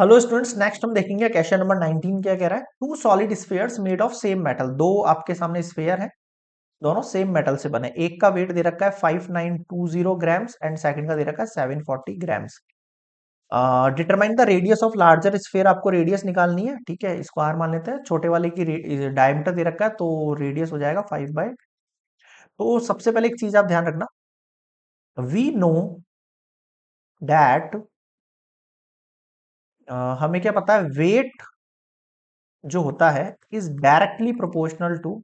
Hello students, next हम देखेंगे question number 19 क्या कह रहा है। Two solid spheres made of same metal. दो आपके सामने स्फीयर है, दोनों सेम मेटल से बने। एक का वेट दे रखा है 5920 ग्राम्स एंड सेकंड का दे रखा है 740 grams. Determine the radius of larger sphere. आपको रेडियस निकालनी है, ठीक है। इसको आर मान लेते हैं। छोटे वाले की डायमीटर दे रखा है तो रेडियस हो जाएगा 5/। तो सबसे पहले एक चीज आप ध्यान रखना, वी नो दैट, हमें क्या पता है, वेट जो होता है is directly proportional to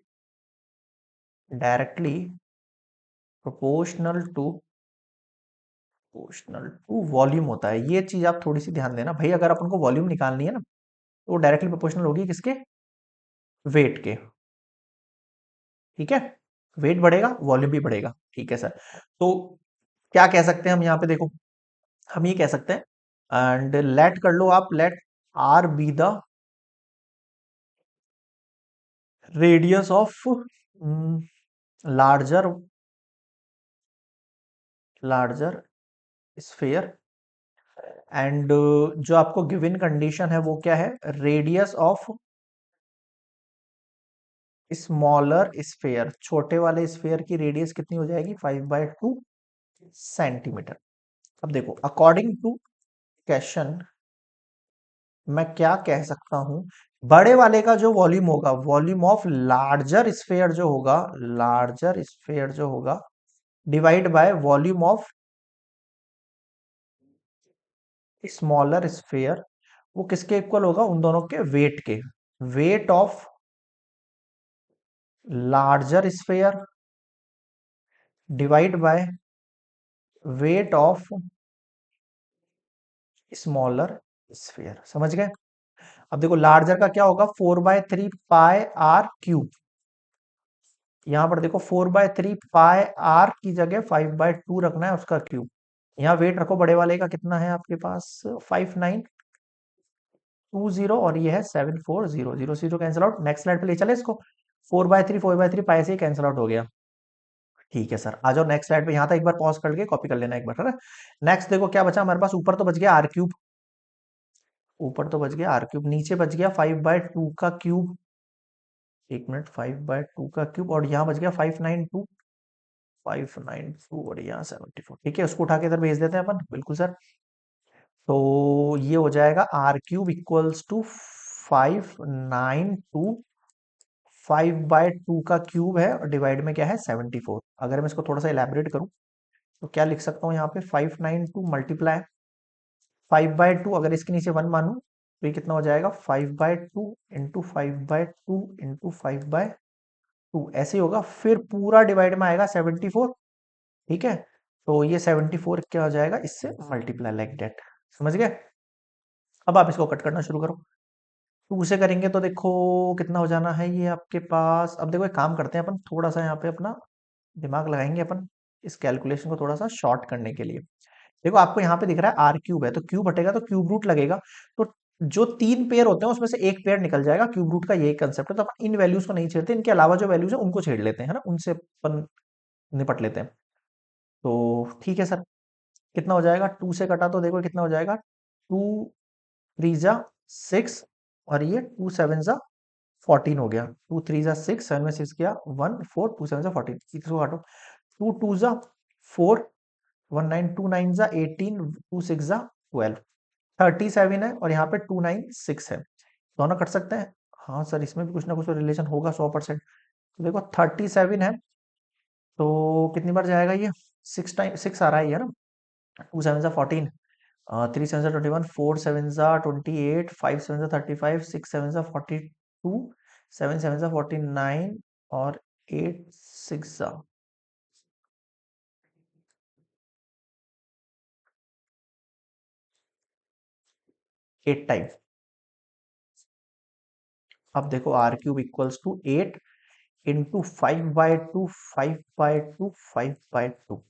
volume होता है। ये चीज आप थोड़ी सी ध्यान देना भाई। अगर अपन को वॉल्यूम निकालनी है ना, तो वो डायरेक्टली प्रोपोर्शनल होगी किसके? वेट के। ठीक है, वेट बढ़ेगा वॉल्यूम भी बढ़ेगा। ठीक है सर। तो क्या कह सकते हैं हम यहाँ पे, देखो हम ये कह सकते हैं, एंड लेट कर लो आप, let R be the radius of larger larger sphere, and जो आपको गिवन कंडीशन है वो क्या है, रेडियस ऑफ स्मॉलर स्फेयर। छोटे वाले स्फेयर की रेडियस कितनी हो जाएगी? 5/2 सेंटीमीटर। अब देखो, अकॉर्डिंग टू क्वेश्चन मैं क्या कह सकता हूं, बड़े वाले का जो वॉल्यूम होगा, वॉल्यूम ऑफ लार्जर स्फेयर जो होगा divide by volume of smaller sphere, वो किसके इक्वल होगा? उन दोनों के वेट के। Weight of larger sphere divide by weight of smaller sphere. समझ गए? अब देखो, लार्जर का क्या होगा? 4/3 पाई आर क्यूब। यहां पर देखो 4/3 पाई आर की जगह 5/2 रखना है उसका क्यूब। यहाँ वेट रखो बड़े वाले का, कितना है आपके पास? 5920 और ये है 7400। Zero zero cancel out. Next slide पे ले चले इसको। 4/3 पाई से कैंसिल आउट हो गया। ठीक है सर, आ जाओ नेक्स्ट स्लाइड पे। यहाँ तक एक बार पॉज करके कॉपी कर लेना एक बार, है ना। नेक्स्ट देखो क्या बचा हमारे पास। ऊपर तो बच गया आर क्यूब, ऊपर तो बच गया आर क्यूब, नीचे बच गया 5/2 का क्यूब। एक मिनट, 5/2 का क्यूब, और यहाँ बच गया 592 और यहाँ 74। ठीक है, उसको उठा के इधर भेज देते हैं अपन, बिल्कुल सर। तो ये हो जाएगा आर क्यूब इक्वल्स टू 592। 5/2 का क्यूब है और डिवाइड में क्या है? 74। अगर मैं इसको थोड़ा सा इलेबोरेट करूं तो क्या लिख सकता हूँ यहाँ पे? 592 मल्टीप्लाई 5/2, अगर इसके नीचे 1 मानूं तो ये कितना हो जाएगा? 5/2 इंटू 5/2 इंटू 5/2, ऐसे ही होगा। फिर पूरा डिवाइड में आएगा 74। ठीक है, तो ये 74 क्या हो जाएगा? इससे मल्टीप्लाई, लाइक डेट। समझ गए? अब आप इसको कट करना शुरू करो। टू से करेंगे तो देखो कितना हो जाना है ये आपके पास। अब देखो एक काम करते हैं अपन, थोड़ा सा यहाँ पे अपना दिमाग लगाएंगे अपन, इस कैलकुलेशन को थोड़ा सा शॉर्ट करने के लिए। देखो आपको यहाँ पे दिख रहा है आर क्यूब है, तो क्यूब हटेगा तो क्यूब रूट लगेगा। तो जो तीन पेयर होते हैं उसमें से एक पेयर निकल जाएगा। क्यूब रूट का यही कंसेप्ट है। तो अपन इन वैल्यूज को नहीं छेड़ते, इनके अलावा जो वैल्यूज है उनको छेड़ लेते हैं, है ना, उनसे अपन निपट लेते हैं। तो ठीक है सर, कितना हो जाएगा? टू से कटा तो देखो कितना हो जाएगा। 2 3 जा 6, और ये 2 7 जा 14 हो गया। 2 3 जा 6, 7 में 6 गया 1 4, 2 7 जा 14। इसको काटो। 2 2 जा 4, 1 9 2 9 जा 18, 2 6 जा 12। 37 है और यहाँ पे 296 है। दोनों कट सकते हैं। हाँ सर, इसमें भी कुछ ना कुछ रिलेशन होगा 100%। तो देखो 37 है, तो कितनी बार जाएगा ये? 6 आ रहा है ये ना। 2 7 जा 14, 3 7 जा 21, 4 7 जा 28, 5 7 जा 35, 6 7 जा 42, 7 7 जा 49 और 8 6 जा 8 टाइम। अब देखो R cube equals to 8 into 5/2, 5/2, 5/2,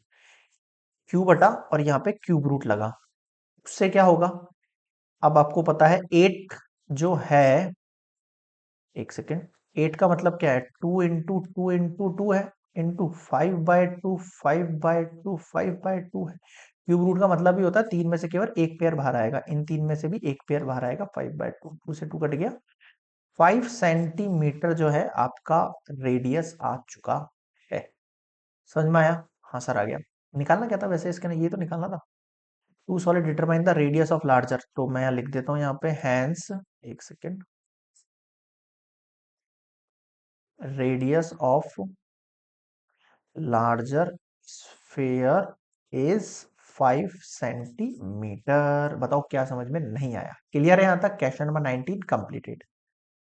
cube हटा और यहाँ पे क्यूब रूट लगा। उससे क्या होगा? अब आपको पता है 8 जो है, एक सेकेंड, 8 का मतलब क्या है? 2 इंटू 2 है, इंटू 5/2, 5/2, 5/2 है। क्यूब रूट का मतलब ही होता है 3 में से केवल एक पेयर बाहर आएगा, इन 3 में से भी एक पेयर बाहर आएगा। 5/2, 2 से 2 कट गया। 5 सेंटीमीटर जो है आपका रेडियस आ चुका है। समझ में आया? हाँ सर आ गया। निकालना क्या था वैसे इसके, ये तो निकालना था। Two solid determine the radius of larger, तो मैं यहाँ लिख देता हूँ यहाँ पे हैंस, एक second, radius of larger sphere is 5 centimetre. बताओ क्या समझ में नहीं आया? क्लियर है यहाँ तक? Question number 19 completed.